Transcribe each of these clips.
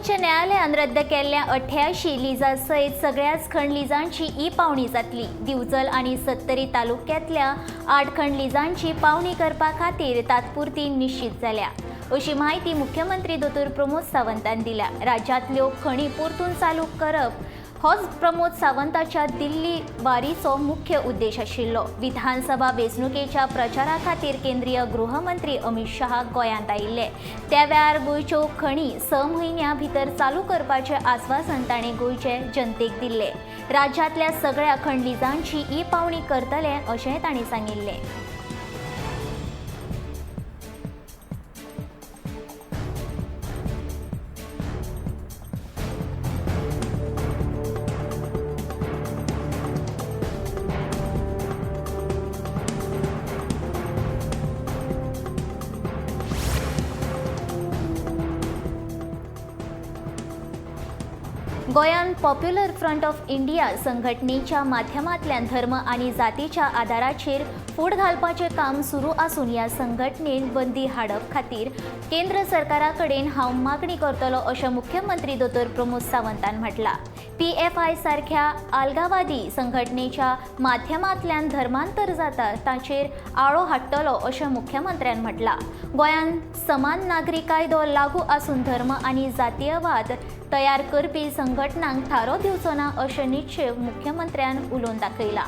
उच्च न्यायालयान रद्द केल्ल्या 88 लिजा सयत सगळ्याच खंड लिजांची ई पावणी जातली। दिवचल आणि सत्तरी तालुक्यांतल्या 8 खंड लिजांची पावणी करपा खातीर तात्पुरती निश्चित जाल्या, अशी माहिती मुख्यमंत्री दोतोर प्रमोद सावंतान दिल्या। राज्यांतल्यो खणी परतून चालू करप होच प्रमोद सावंताच्या दिल्ली वारीचो मुख्य उद्देश आशिल्लो। विधानसभा वेंचणुकेच्या प्रचारा खातीर केंद्रीय गृहमंत्री अमित शाह गोंयांत आयिल्ले, त्या वेळार गोंयच्यो खणी 6 म्हयन्यां भितर चालू करपाचें आस्वासन ताणें गोंयचे जनतेक दिल्लें। राज्यांतल्या सगळ्या खंड लिजांची ई पावणी करतले अशेंय तांणी सांगिल्लें। गोंयांत पॉप्युलर फ्रंट ऑफ इंडिया संघटनेच्या माध्यमांतल्यान धर्म आनी जातीच्या आदाराचेर फूट घालपाचें काम सुरू आसून ह्या संघटनेन बंदी हाडप खातीर केंद्र सरकारा कडेन हांव मागणी करतलों अशें मुख्यमंत्री दोतोर प्रमोद सावंतान म्हटलां। PFI सारख्या आल्गावादी संघटनेच्या माध्यमांतल्यान धर्मांतर जाता ताचेर आळो हाडटलो अशें मुख्यमंत्र्यान म्हटलां। गोंयांत समान नागरी कायदो लागू आसून धर्म आनी जातीयवाद तयार करपी संघटनांक थारो दिवचो ना अशें निश्चय मुख्यमंत्र्यान उलोवन दाखयला।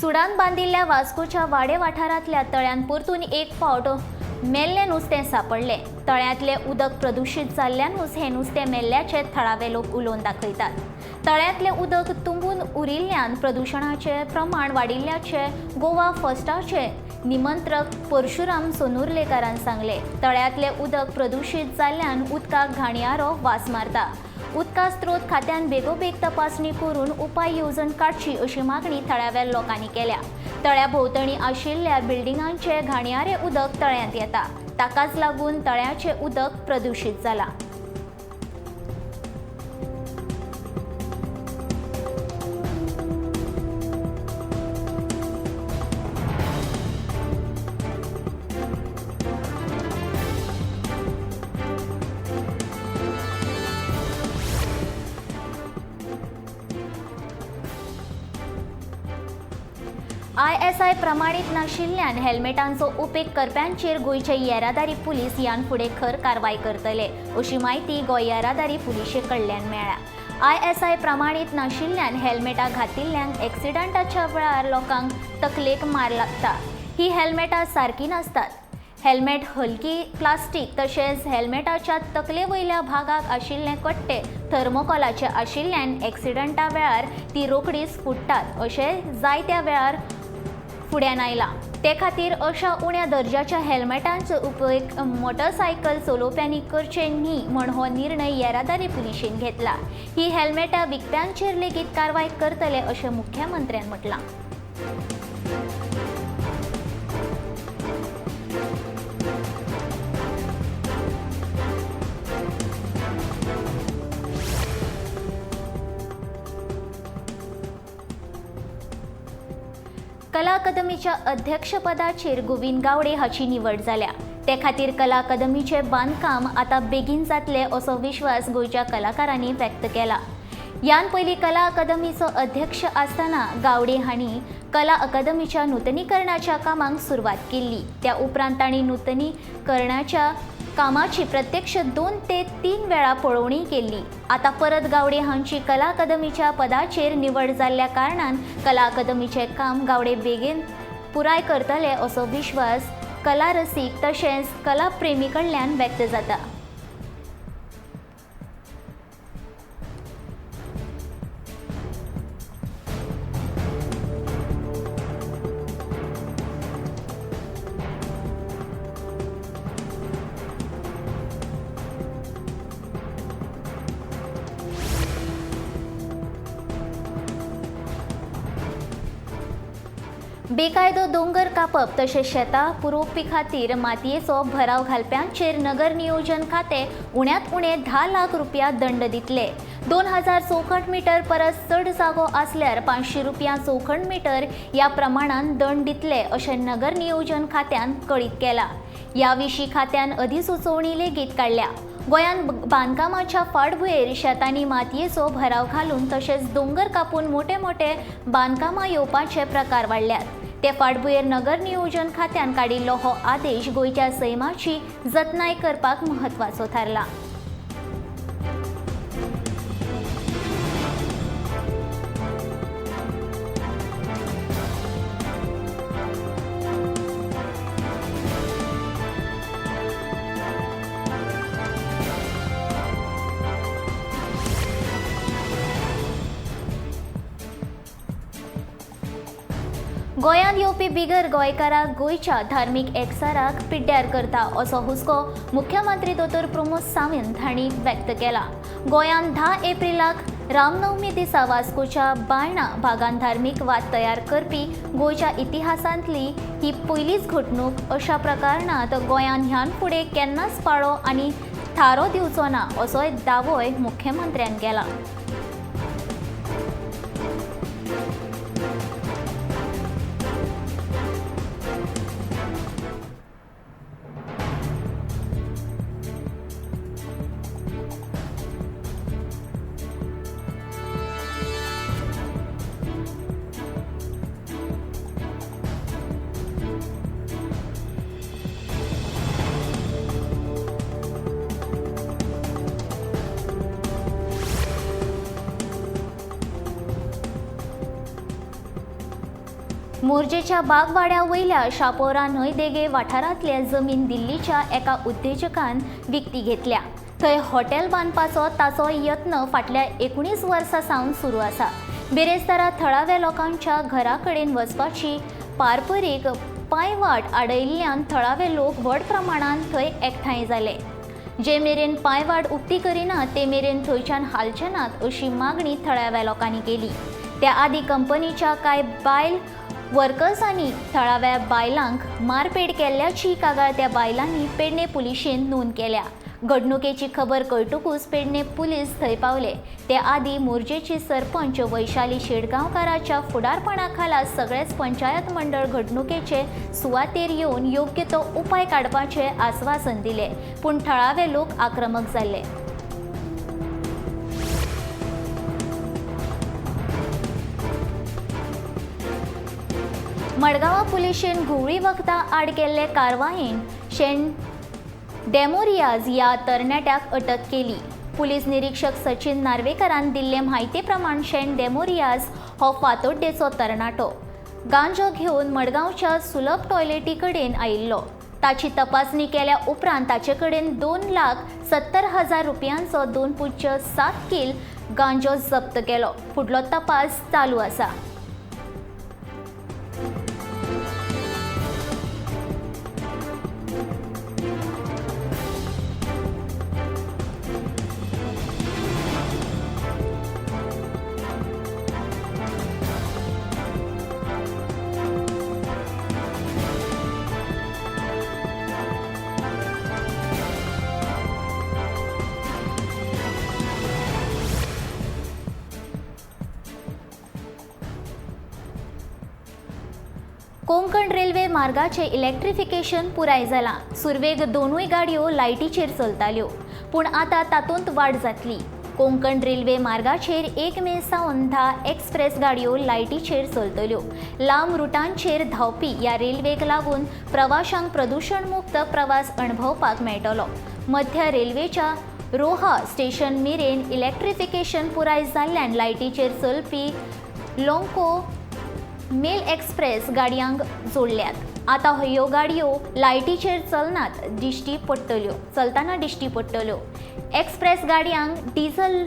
सुडान बांदिल्ल्या वास्कोच्या वाडे वाठारांतल्या तळ्यान परतून एक फावट मेल्लें नुस्तें सांपडलें। तळ्यांतलें उदक प्रदुशीत जाल्ल्यानूच हें नुस्तें मेल्ल्याचे थळावे लोक उलोवन दाखयतात। तळ्यांतलें उदक तुंबून उरिल्ल्यान प्रदुशणाचें प्रमाण वाडिल्ल्याचे गोवा फर्स्टाचे निमंत्रक परशुराम सोनुर्लेकारान सांगलें। तळ्यांतलें उदक प्रदुशीत जाल्ल्यान उदकाक घाणयारो वास मारता। उदका स्त्रोत खात्यान बेगोबेग तपासणी करून उपाय येवजण काडची अशी मागणी थळाव्या लोकांनी केल्या। तळ्या भोंवतणी आशिल्ल्या बिल्डिंगांचे घाणयारें उदक तळ्यांत येता, ताकाच लागून तळ्याचें उदक प्रदुशीत जालां। ISI प्रमाणीत नाशिल्ल्यान हेल्मेटांचो उपेग करप्यांचेर गोंयचे येरादारी पुलीस ह्यान फुडें खर कारवाय करतले, अशी माहिती गोंय येरादारी पुलिशे कडल्यान मेळ्ळ्या। ISI प्रमाणीत नाशिल्ल्यान हेल्मेटां घातिल्ल्यांक एक्सिडंटाच्या वेळार लोकांक तकलेक मार लागता। ही हेल्मेटां सारकी नासतात। हेल्मेट हलकी प्लास्टीक तशेंच हेल्मेटाच्या तकले वयल्या भागाक आशिल्ले कट्टे थर्मोकोलाचे आशिल्ल्यान एक्सिडंटा वेळार ती रोखडीच फुटतात अशें जायत्या वेळार फुड्यान आयलां। ते खातीर अशा उण्या दर्जाच्या हेल्मेटांचो उपेग मोटरसायकल चलोवप्यांनी करचे न्ही म्हण हो निर्णय येरादारी पुलिशेन घेतला। ही हेल्मेटां विकप्यांचेर लेगीत कारवाय करतले अशें मुख्यमंत्र्यान म्हटलां। कला अकादमीच्या अध्यक्षपदाचेर गोविंद गावडे हाची निवड जाल्या। ते खातीर कला अकादमीचे बांदकाम आतां बेगीन जातले असो विश्वास गोंयच्या कलाकारांनी व्यक्त केला। ह्यान पयलीं कला अकादमीचो अध्यक्ष आसतना गावडे हांणी कला अकादमीच्या नूतनीकरणाच्या कामाक सुरवात केल्ली। त्या उपरांत तांणी नूतनीकरणाच्या कामाची प्रत्यक्ष 2 ते 3 वेळा पळोवणी केल्ली। आता परत गावडे हांची कला अकादमीच्या पदाचेर निवड जाल्ल्या कारणान कला अकादमीचे काम गावडे बेगीन पुराय करतले असो विश्वास कला रसीक तशेंच कला प्रेमी कडल्यान व्यक्त जाता। बेकायदो दोंगर कापप तशेंच शेतां पुरोवपी खातीर मातयेचो भराव घालप्यांचेर नगर नियोजन खातें उण्यांत उणें 10 लाख रुपया दंड दितले. 2000 चौखण मीटर परस चड जागो आसल्यार 500 रुपया चौखण मीटर ह्या प्रमाणान दंड दितले अशें नगर नियोजन खात्यान कळीत केलां. ह्या विशीं खात्यान अधिसुचोवणी लेगीत काडल्या. गोंयांत बांदकामाच्या फाटभुंयेर शेतांनी मातयेचो भराव घालून तशेंच दोंगर कापून मोठे मोठे बांदकामां येवपाचे प्रकार वाडल्यात. ते फाटभुंयेर नगर नियोजन खात्यान काडिल्लो हो आदेश गोंयच्या सैमाची जतनाय करपाक म्हत्वाचो थारला. गोंयांत येवपी बिगर गोंयकारांक गोंयच्या धार्मीक एकचाराक पिड्ड्यार करता असो हुस्को मुख्यमंत्री दोतोर प्रमोद सावंत हांणी व्यक्त केला. गोंयांत 10 एप्रिलाक रामनवमी दिसा वास्कोच्या बायणा भागांत धार्मीक वाद तयार करपी गोंयच्या इतिहासांतली ही पयलीच घडणूक. अशा प्रकरणांत गोंयांत ह्यान फुडें केन्नाच पाळो आनी थारो दिवचो ना असोय दावोय मुख्यमंत्र्यान केला. मोरजेच्या बागवाड्या वयल्या शापोरा न्हंय देगे वाठारांतले जमीन दिल्लीच्या एका उद्देजकान विकती घेतल्या. थंय हॉटेल बांदपाचो ताचो यत्न फाटल्या 19 वर्सां सावन सुरू आसा. बेरेस्तारा थळाव्या लोकांच्या घरा कडेन वचपाची पारंपरीक पांयवाट आडयिल्ल्यान थळावे लोक व्हड प्रमाणांत थंय एकठांय जाले. जे मेरेन पांयवाट उक्ती करिनात ते मेरेन थंयच्यान हालचे नात अशी मागणी थळाव्या लोकांनी केली. त्या आदी कंपनीच्या कांय बायल वर्कर्सांनी थळाव्या बायलांक मारपेट केल्ल्याची कागाळ त्या बायलांनी पेडणे पुलिशेन नोंद केल्या. घडणुकेची खबर कळटकूच पेडणे पुलीस थंय पावले. ते आदी मोरजेची सरपंच वैशाली शेटगांवकाराच्या फुडारपणा खाला सगळेच पंचायत मंडळ घडणुकेचे सुवातेर येवन योग्य तो उपाय काडपाचे आस्वासन दिले, पूण थळावे लोक आक्रमक जाल्ले. मडगांवां पुलिशेन घुवळी वखदां आड केल्ले कारवायेन शेण डेमोरियाज ह्या तरणाट्याक अटक केली. पुलीस निरीक्षक सचिन नार्वेकरान दिल्ले म्हायती प्रमाण शेण डेमोरियाज हो फातोड्डेचो तरणाटो गांजो घेवन मडगांवच्या सुलभ टॉयलेटी कडेन आयिल्लो. ताची तपासणी केल्या उपरांत ताचे कडेन 2,70,000 रुपयांचो 2.7 किल गांजो जप्त केलो. फुडलो तपास चालू आसा. कोंकण रेल्वे मार्गाचे इलेक्ट्रिफिकेशन पुराय जालां. सुरवेग दोनूय गाडयो लायटीचेर चलताल्यो, पूण आतां तातूंत वाड जातली. कोंकण रेल्वे मार्गाचेर 1 मे सावन 10 एक्सप्रेस गाडयो लायटीचेर चलतल्यो. लांब रुटांचेर धांवपी ह्या रेल्वेक लागून प्रवाशांक प्रदूषण मुक्त प्रवास अणभवपाक मेळटलो. मध्य रेल्वेच्या रोहा स्टेशन मेरेन इलेक्ट्रिफिकेशन पुराय जाल्ल्यान लायटीचेर चलपी लोंको मेल एक्सप्रेस गाडयांक जोडल्यात. आतां ह्यो गाडयो लायटीचेर चलताना दिश्टी पडटल्यो. एक्सप्रेस गाडयांक डिझल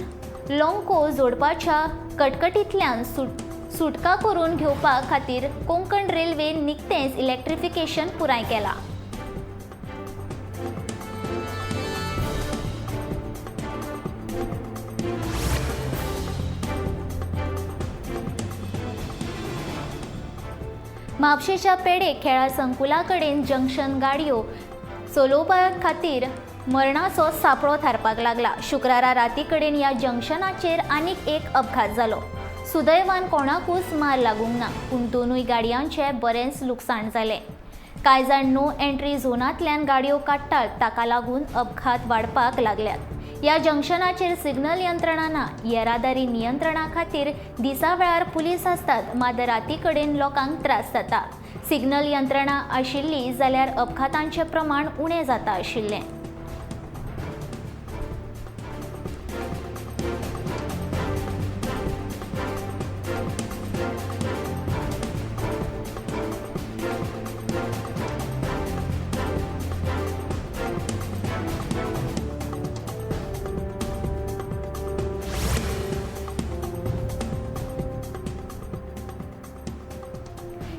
लोंको जोडपाच्या कटकटींतल्यान सुटका करून घेवपा खातीर कोंकण रेल्वेन निकतेंच इलेक्ट्रिफिकेशन पुराय केलां. म्हापशेच्या पेडे खेळा संकुला कडेन जंक्शन गाडयो चलोवपा खातीर मरणाचो सापळो थारपाक लागला। शुक्रारा राती कडेन ह्या जंक्शनाचेर आनीक एक अपघात जालो। सुदैवान कोणाकूच मार लागूंक ना, पूण दोनूय गाडयांचे बरेंच लुकसाण जालें। कांय जाण नो एंट्री झोनांतल्यान गाडयो काडटात, ताका लागून अपघात वाडपाक लागल्यात। ह्या जंक्शनाचेर सिग्नल यंत्रणा ना। येरादारी नियंत्रणा खातीर दिसा वेळार पुलीस आसतात, मात राती कडेन लोकांक त्रास जाता। सिग्नल यंत्रणा आशिल्ली जाल्यार अपघातांचें प्रमाण उणें जाता आशिल्लें।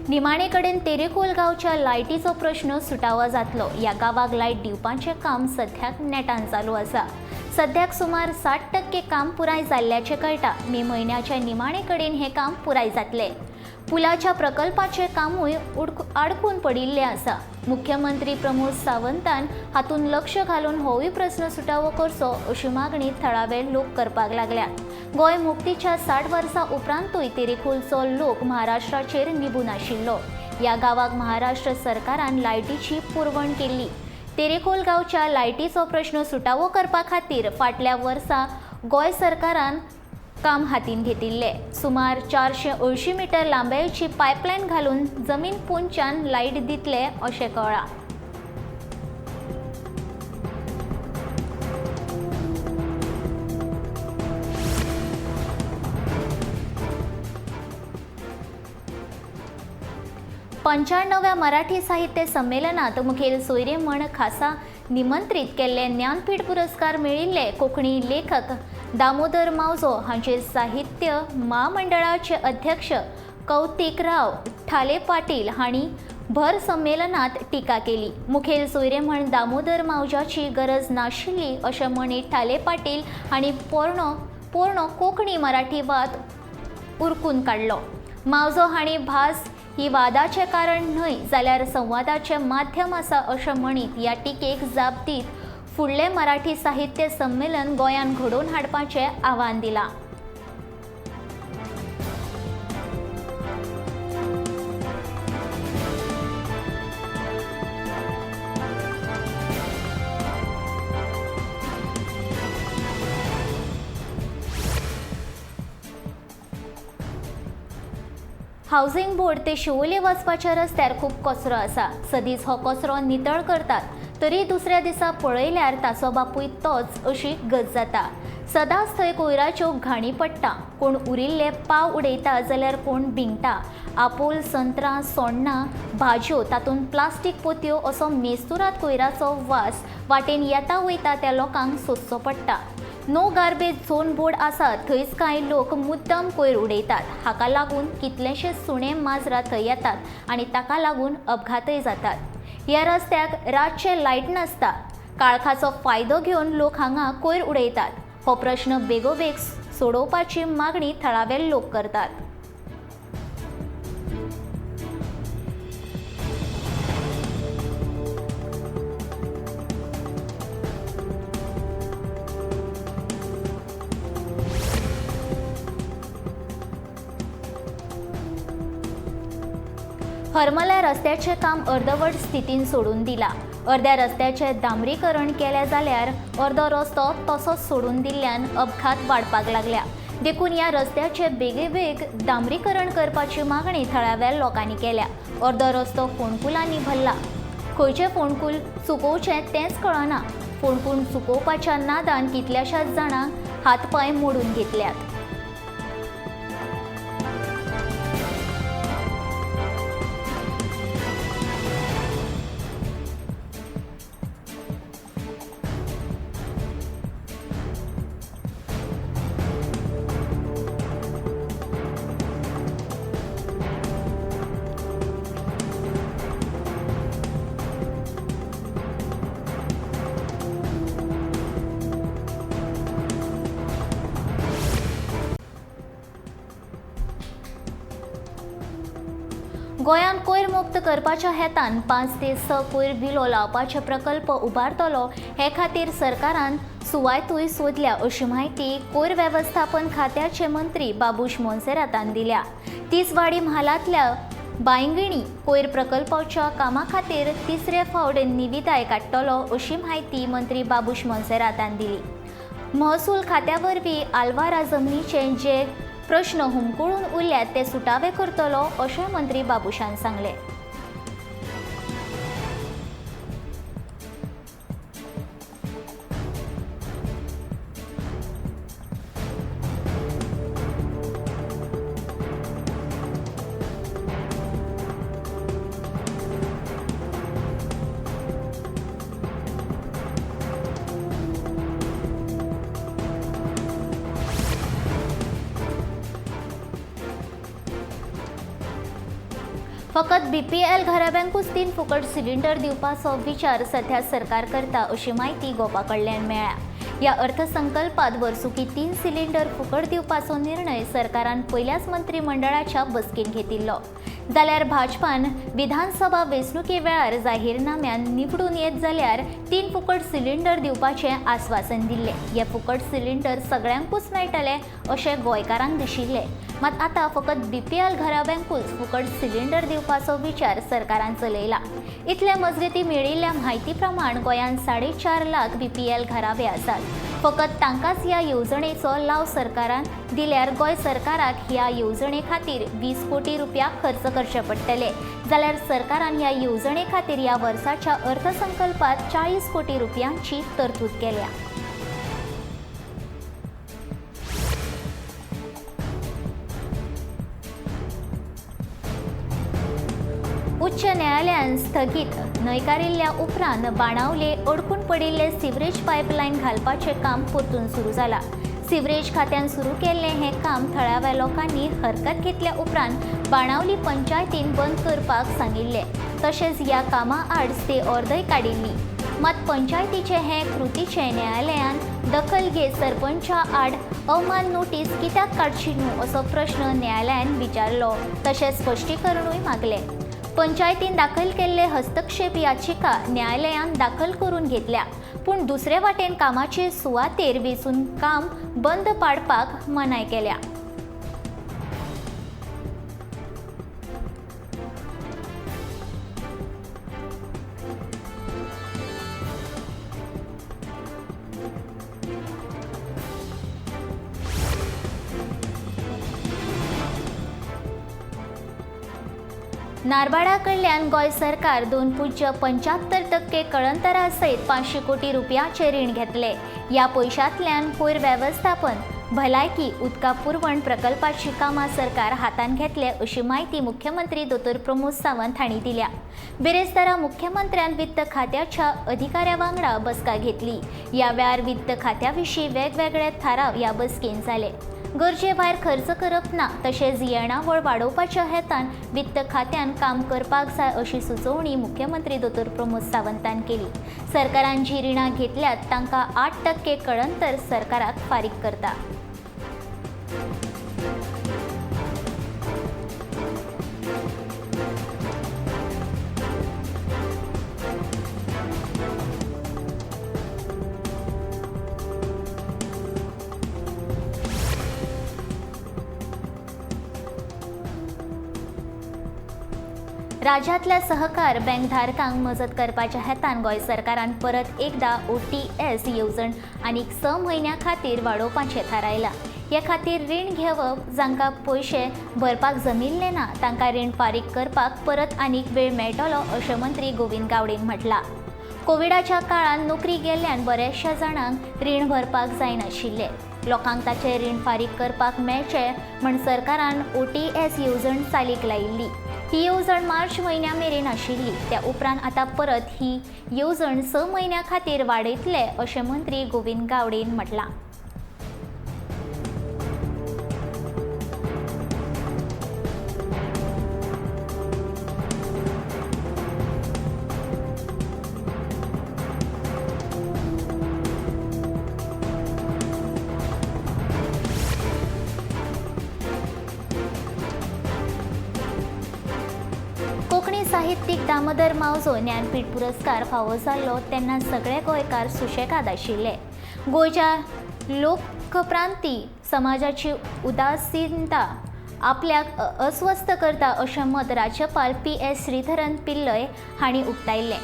निमाणे कडेन तेरेखोल गांवच्या लायटीचो प्रश्न सुटावो जातलो। ह्या गांवाक लायट दिवपाचें काम सध्याक नेटान चालू आसा। सध्याक सुमार 60% काम पुराय जाल्ल्याचें कळटा। मे म्हयन्याच्या निमाणे कडेन हें काम पुराय जातलें। पुलाच्या प्रकल्पाचें कामूय आडकून पडिल्लें आसा। मुख्यमंत्री प्रमोद सावंतान हातूंत लक्ष घालून होवूय प्रस्न सुटावो करचो अशी मागणी थळावे लोक करपाक लागल्यात। गोंय मुक्तीच्या 60 वर्सां उपरांतूय तेरेखोलचो लोक महाराष्ट्राचेर निबून आशिल्लो। ह्या गांवाक महाराष्ट्र सरकारान लायटीची पुरवण केल्ली। तेरेखोल गांवच्या लायटीचो प्रश्न सुटावो करपा खातीर फाटल्या वर्सा गोंय सरकारान काम हातीन घेतिल्लें। सुमार 480 मीटर लांबयेची पायपलायन घालून जमीन पोंदच्यान लायट दितले अशें कळ्ळां। पंच्याण्णव्या मराठी साहित्य संमेलनात मुखेल सोयरे म्हण खासा निमंत्रीत केल्ले ज्ञानपीठ पुरस्कार मेळिल्ले कोंकणी लेखक दामोदर मावजो हांचे साहित्य महामंडळाचे अध्यक्ष कौतिकराव ठाले पाटील हांणी भर संमेलनात टिका केली। मुखेल सोयरे म्हण दामोदर मावजाची गरज नाशिल्ली अशें म्हणी ठाले पाटील हांणी पोरणो कोंकणी मराठी वाद उरकून काडलो। मावजो हांणी भास ही वादाचें कारण न्हय जाल्यार संवादाचें माध्यम आसा अशें म्हणीत ह्या टिकेक जाप दीत फुडलें मराठी साहित्य संमेलन गोंयान घडोवन हाडपाचें आव्हान दिलां। हावसिंग बोर्ड ते शिवोले वचपाच्या रस्त्यार खूब कचरो आसा। सदींच हो कचरो नितळ करतात, तरी दुसऱ्या दिसा पळयल्यार ताचो बापूय तोच अशी गज जाता। सदांच थंय कोयराच्यो घाणी पडटा, कोण उरिल्ले पाव उडयता जाल्यार कोण भिंगता। आपोल, संत्रां, सोण्णां, भाजयो तातूंत प्लास्टीक पोतयो असो मेस्तुरात कोयराचो वास वाटेन येता वयता त्या लोकांक सोंसचो पडटा। नो गार्बेज झोन बोर्ड आसा थंयच कांय लोक मुद्दम कोयर उडयतात। हाका लागून कितलेशेच सुणे माजरां थंय येतात आनी ताका लागून अपघातय जातात। ह्या रस्त्याक रातचे लायट नासता। काळखाचो फायदो घेवन लोक हांगा कोयर उडयतात। हो प्रश्न बेगोबेग सोडोवपाची मागणी थळावे लोक करतात। हरमल्या रस्त्याचे काम अर्दवट स्थितीन सोडून दिला। अर्ध्या रस्त्याचे डांबरीकरण केले जाल्यार अर्दो रस्तो तसोच सोडून दिल्ल्यान अपघात वाडपाक लागल्या। देखून ह्या रस्त्याचे बेगीबेग डांबरीकरण करपाची मागणी थळाव्या लोकांनी केल्या। अर्दो रस्तो फोंडकुलांनी भरला। खंयचे फोंडकूल चुकोवचे तेंच कळना। फोंडकूल चुकोवपाच्या नादान कितल्याशाच जाणांक हातपाय मोडून घेतल्यात। गोंयांत कोयर मुक्त करपाच्या हेतान 5 ते 6 कोयर बिलो लावपाचे प्रकल्प उबारतलो हे खातीर सरकारान सुवातूय सोदल्या अशी माहिती कोयर वेवस्थापन खात्याचे मंत्री बाबूश मोन्सेरातान दिल्या। तिसवाडी म्हालांतल्या बांयगिणी कोयर प्रकल्पाच्या कामा खातीर तिसरे फावट निविदाय काडटलो अशी माहिती मंत्री बाबूश मोन्सेरातान दिली। महसूल खात्या वरवीं आल्वारा जमनीचे जे प्रश्न हुमकुळून उरल्यात ते सुटावे करतलो अशें मंत्री बाबूशान सांगले। फकत BPL घराब्यांकूच 3 फुकट सिलिंडर दिवपाचो विचार सध्या सरकार करता अशी माहिती गोपा कडल्यान मेळ्ळ्या। ह्या अर्थसंकल्पात वर्सुकी 3 सिलिंडर फुकट दिवपाचो निर्णय सरकारान पयल्याच मंत्रिमंडळाच्या बसकेन घेतिल्लो। जाल्यार भाजपान विधानसभा वेंचणुके वेळार जाहीरनाम्यान निवडून येत जाल्यार 3 फुकट सिलिंडर दिवपाचे आश्वासन दिल्ले। हे फुकट सिलिंडर सगळ्यांकूच मेळटले अशें गोंयकारांक दिशिल्ले। मात आता फकत BPL घराब्यांकूच फुकट सिलिंडर दिवपाचो विचार सरकारान चलयला। इतले मजगतीं मेळिल्ल्या म्हायती प्रमाण गोंयांत 4.5 लाख BPL घराबे आसात। फकत तांकांच ह्या येवजणेचो लाव सरकारान दिल्यार गोंय सरकाराक ह्या येवजणे खातीर 20 कोटी रुपया खर्च करचे पडटले। जाल्यार सरकारान ह्या येवजणे खातीर ह्या वर्साच्या अर्थसंकल्पात 40 कोटी रुपयांची तरतूद केल्या। उच्च न्यायालयान स्थगीत न्हयकारिल्ल्या उपरांत बाणावले अडकून पडिल्ले सिवरेज पायपलायन घालपाचें काम परतून सुरू जाला। सिवरेज खात्यान सुरू केल्लें हें काम थळाव्या लोकांनी हरकत घेतल्या उपरांत बाणावली पंचायतीन बंद करपाक सांगिल्लें। तशेंच ह्या कामा आड स्टे ऑर्डर काडिल्ली। मात पंचायतीचे हे कृतीचे न्यायालयान दखल घेत सरपंचा आड अवमान नोटीस कित्याक काडची न्हू असो प्रश्न न्यायालयान विचारलो। तशेंच स्पश्टीकरणूय मागलें। पंचायतीन दाखल केल्ले हस्तक्षेप याचिका न्यायालयान दाखल करून घेतल्या, पूण दुसरे वाटेन कामाचे सुवातेर वेचून काम बंद पाडपाक मनाय केल्या। नारबाडा कडल्यान गोंय सरकार 2.75% कळंतरा सयत 500 कोटी रुपयाचे रीण घेतले। ह्या पयशांतल्यान कोयर वेवस्थापन, भलायकी, उदका पुरवण प्रकल्पाची कामां सरकार हातान घेतले अशी माहिती मुख्यमंत्री दोतोर प्रमोद सावंत हांणी दिल्या। बिरेस्तारा मुख्यमंत्र्यान वित्त खात्याच्या अधिकाऱ्या वांगडा बसका घेतली। ह्या वेळार वित्त खात्या विशीं वेगवेगळे थाराव ह्या बसकेन जाले। गरजे भायर खर्च करप ना, तशेंच येणावळ वाडोवपाच्या हेतान वित्त खात्यान काम करपाक जाय अशी सुचोवणी मुख्यमंत्री दोतोर प्रमोद सावंतान केली। सरकारान जी रिणां घेतल्यात तांकां 8% कळंतर सरकाराक फारीक करता। राज्यांतल्या सहकार बँकधारकांक मजत करपाच्या हेतान गोंय सरकारान परत एकदा OTS येवजण आनीक 6 म्हयन्यां खातीर वाडोवपाचें थारायलां। हे खातीर रीण घेवप, जांकां पयशे भरपाक जमिल्ले ना तांकां रीण फारीक करपाक परत आनीक वेळ मेळटलो अशें मंत्री गोविंद गावडेन म्हटलां। कोविडाच्या काळान नोकरी गेल्ल्यान बऱ्याचशा जाणांक रीण भरपाक जायनाशिल्लें। लोकांक ताचें रीण फारीक करपाक मेळचें म्हण सरकारान OTS येवजण चालीक लायिल्ली। ही येवजण मार्च म्हयन्या मेरेन आशिल्ली। त्या उपरांत आतां परत ही येवजण 6 म्हयन्यां खातीर वाडयतले अशें मंत्री गोविंद गावडेन म्हटलां। साहित्यीक दामोदर मावजो ज्ञानपीठ पुरस्कार फावो जाल्लो तेन्ना सगळे गोंयकार सुशेगाद आशिल्ले. गोंयच्या लोकप्रांती समाजाची उदासीनता आपल्याक अस्वस्थ करता अशें मत राज्यपाल PS श्रीधरन पिल्लय हांणी उक्तायल्लें.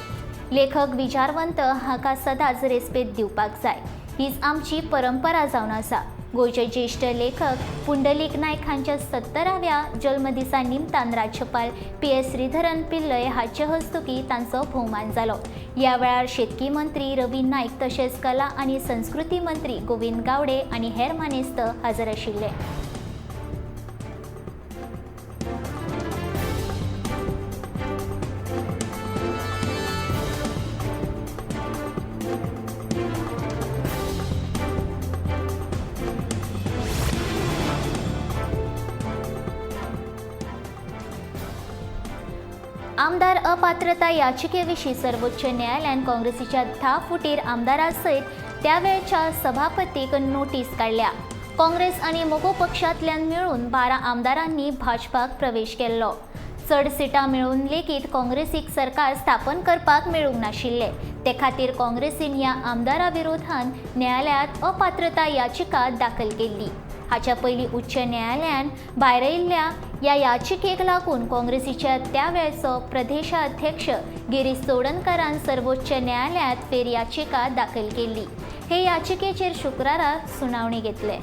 लेखक विचारवंत हाका सदांच रेस्पेद दिवपाक जाय, हीच आमची परंपरा जावन आसा. गोंयचे ज्येश्ठ लेखक पुंडलीक नायक हांच्या 70व्या जल्मदिसा निमतान राज्यपाल PS श्रीधरन पिल्लय हाचे हस्तुकीं तांचो भोवमान जालो. ह्या वेळार शेतकी मंत्री रवी नायक तशेंच कला आनी संस्कृती मंत्री गोविंद गावडे आनी हेर मानेस्त हाजीर आशिल्ले. आमदार अपात्रता याचिकेविशीं सर्वोच्च न्यायालयान काँग्रेसीच्या 10 फुटीर आमदारां सयत त्या वेळच्या सभापतीक नोटीस काडल्या. काँग्रेस आनी मोगो पक्षांतल्यान मेळून 12 आमदारांनी भाजपाक प्रवेश केल्लो. चड सिटां मेळून लेगीत काँग्रेसीक सरकार स्थापन करपाक मेळूंक नाशिल्ले. ते खातीर काँग्रेसीन ह्या आमदारां विरोधान न्यायालयांत अपात्रता याचिका दाखल केल्ली. हाच्या पयलीं उच्च न्यायालयान भायर आयिल्ल्या ह्या याचिकेक लागून काँग्रेसीच्या त्या वेळचो प्रदेशाध्यक्ष गिरीश चोडणकरान सर्वोच्च न्यायालयांत फेर याचिका दाखल केल्ली. हे याचिकेचेर शुक्रारा सुनावणी घेतले.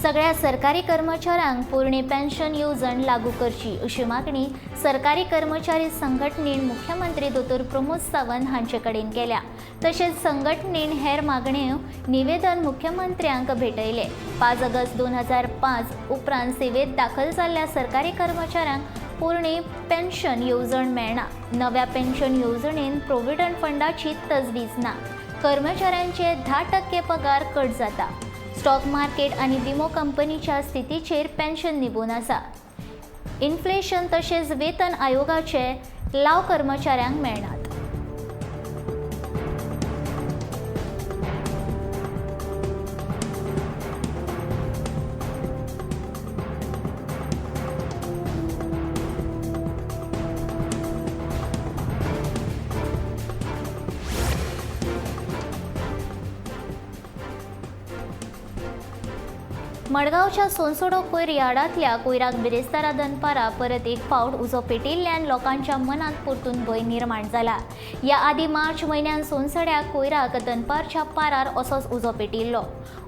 सगळ्या सरकारी कर्मचाऱ्यांक पोरणी पेन्शन येवजण लागू करची अशी मागणी सरकारी कर्मचारी संघटनेन मुख्यमंत्री दोतोर प्रमोद सावंत हांचे कडेन केल्या. तशेंच संघटनेन हेर मागण्यो निवेदन मुख्यमंत्र्यांक भेटयले. 5 ऑगस्ट 2005 उपरांत सेवेत दाखल जाल्ल्या सरकारी कर्मचाऱ्यांक पोरणी पेन्शन येवजण मेळना. नव्या पेन्शन येवजणेन प्रोव्हिडंट फंडाची तजवीज ना. कर्मचाऱ्यांचे 10% पगार कट जाता. स्टॉक मार्केट आनी विमो कंपनीच्या स्थितीचेर पेन्शन निबून आसा. इन्फ्लेशन तशेंच वेतन आयोगाचे लाव कर्मचाऱ्यांक मेळनात. मडगांवच्या सोनसोडो कोयर यार्डांतल्या कोयराक बिरेस्तारा दनपारा परत एक फावट उजो पेटिल्ल्यान लोकांच्या मनांत परतून भंय निर्माण जाला. ह्या आदी मार्च म्हयन्यात सोनसड्या कोयराक दनपारच्या पारार असोच उजो पेटिल्लो.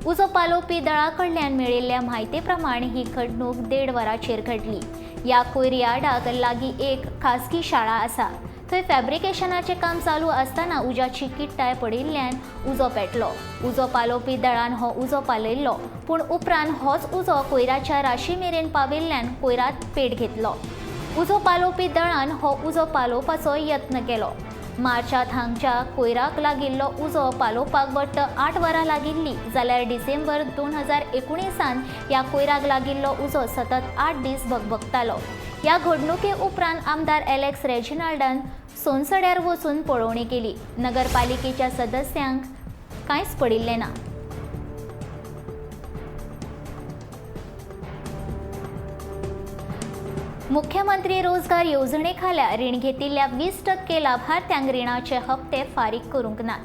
उजो पालोवपी दळा कडल्यान मेळिल्ल्या म्हायती प्रमाण ही घडणूक 1.5 वरांचेर घडली. ह्या कोयर यार्डाक लागीं एक खासगी शाळा आसा. थंय फॅब्रिकेशनाचें काम चालू आसतना उज्याची किट्टाय पडिल्ल्यान उजो पेटलो. उजो पालोवपी दळान हो उजो पालयल्लो, पूण उपरांत होच उजो कोयराच्या राशी मेरेन पाविल्ल्यान कोयरात पेट घेतलो. उजो पालोवपी दळान हो उजो पालोवपाचो यत्न केलो. मार्चांत हांगच्या कोयराक लागिल्लो उजो पालोवपाक बट्ट 8 वरां लागिल्लीं, जाल्यार डिसेंबर 2019 ह्या कोयराक लागिल्लो उजो सतत 8 दीस भगभगतालो. ह्या घडणुके उपरांत आमदार एलेक्स रेजिनाल्डान सोनसड्यार वचून पळोवणी केली. नगरपालिकेच्या सदस्यांक कांयच पडिल्लें ना. मुख्यमंत्री रोजगार येवजणे खाला रीण घेतिल्ल्या 20% लाभार्थ्यांक रिणाचे हप्ते फारीक करूंक नात.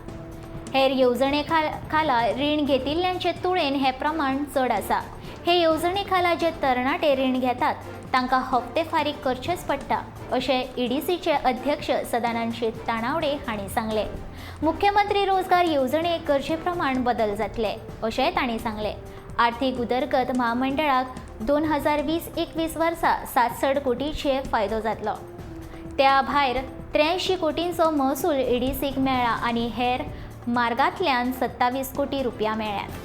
हेर येवजणे खाला रीण घेतिल्ल्यांचे तुळेन हे प्रमाण चड आसा. हे येवजणे खाला जे तरणाटे रीण घेतात तांकां हप्ते फारीक करचेच पडटा अशें EDCचे अध्यक्ष सदानंद शेट ताणावडे हांणी सांगले. मुख्यमंत्री रोजगार येवजणे गरजे प्रमाण बदल जातले अशेंय तांणी सांगले. आर्थीक उदरगत महामंडळाक 2020-21 वर्सा 67 कोटींचे फायदो जातलो. त्या भायर 83 कोटींचो महसूल EDCक मेळ्ळा आनी हेर मार्गांतल्यान 27 कोटी रुपया मेळ्ळ्यात.